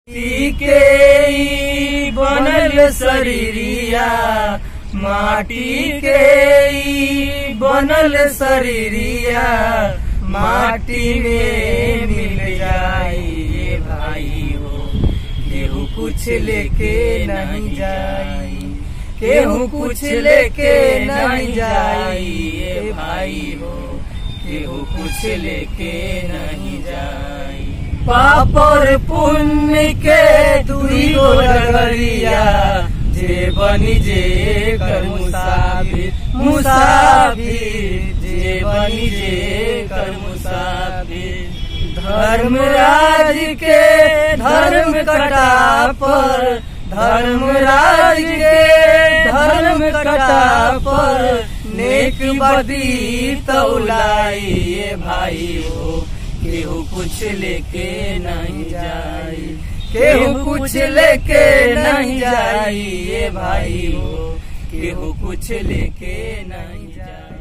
के ई बनल शरीरिया, माटी के ई बनल शरीरिया, माटी में मिल जाई भाई हो। केहू कुछ लेके नहीं जाई, केहू कुछ लेके नहीं जाई भाई हो। केहू कुछ लेके नहीं जाई। पाप और पुण्य के दुई गो डगरिया, जे बनी जे कर मुसाफिर, मुसाफिर जे बनी जे कर मुसाफिर। धर्मराज के धर्म कटा पर, धर्मराज के धर्म कटा पर, नेक बदी तौलाई भाई हो। केहू कुछ लेके नहीं जाई, केहू कुछ लेके नहीं जाई भाई हो। केहू कुछ लेके नहीं जाई।